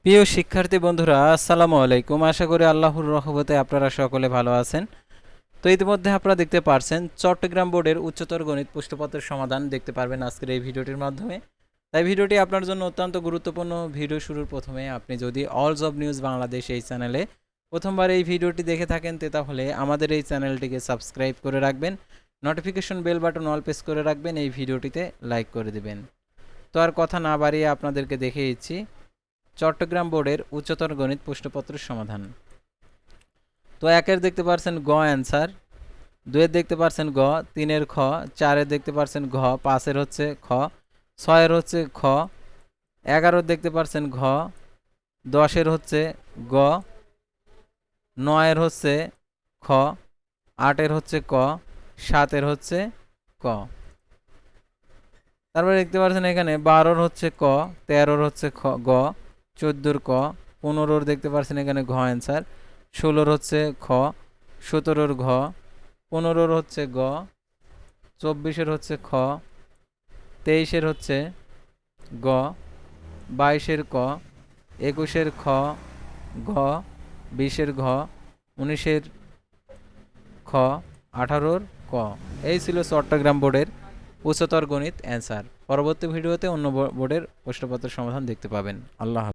প্রিয় শিক্ষার্থী বন্ধুরা, আসসালামু আলাইকুম। আশা করি আল্লাহর রহমতে আপনারা সকলে ভালো আছেন। তো ইতিমধ্যে আপনারা দেখতে পারছেন চট্টগ্রাম বোর্ডের উচ্চতর গণিত প্রশ্নপত্রের সমাধান দেখতে পারবেন আজকের এই ভিডিওটির মাধ্যমে। তাই ভিডিওটি আপনার জন্য অত্যন্ত গুরুত্বপূর্ণ। ভিডিও শুরুর প্রথমে আপনি যদি অল জব নিউজ বাংলাদেশ এই চ্যানেলে প্রথমবার এই ভিডিওটি দেখে থাকেন তাহলে আমাদের এই চ্যানেলটিকে সাবস্ক্রাইব করে রাখবেন, notification bell button all press করে রাখবেন, এই ভিডিওটিতে লাইক করে দেবেন। তো আর কথা না বাড়িয়ে আপনাদেরকে দেখিয়ে দিচ্ছি চট্টগ্রাম বোর্ডের উচ্চতর গণিত প্রশ্নপত্রের সমাধান। তো একের দেখতে পারছেন গ অ্যান্সার, দুয়ের দেখতে পারছেন গ, তিনের খ, চারের দেখতে পারছেন ঘ, পাঁচের হচ্ছে খ, ছয়ের হচ্ছে খ, 11 দেখতে পারছেন ঘ, 10-এর হচ্ছে গ, 9-এর হচ্ছে খ, 8-এর হচ্ছে ক, 7-এর হচ্ছে ক। তারপরে দেখতে পাচ্ছেন এখানে 12-র হচ্ছে ক, 13-র হচ্ছে গ, 14-র ক, 15-র দেখতে পাচ্ছেন এখানে ঘ অ্যান্সার, 16-র হচ্ছে খ, 17-র ঘ, 15-র হচ্ছে গ, 24-এর হচ্ছে খ, 23-এর হচ্ছে গ, 22-এর ক, 21-এর খ, ঘ, 20-এর ঘ, 19-এর খ, 18-র ক। এই ছিল চট্টগ্রাম বোর্ডের উচ্চতর গণিত অ্যান্সার। পরবর্তী ভিডিওতে অন্য বোর্ডের প্রশ্নপত্রের সমাধান দেখতে পাবেন। আল্লাহ হাফেজ।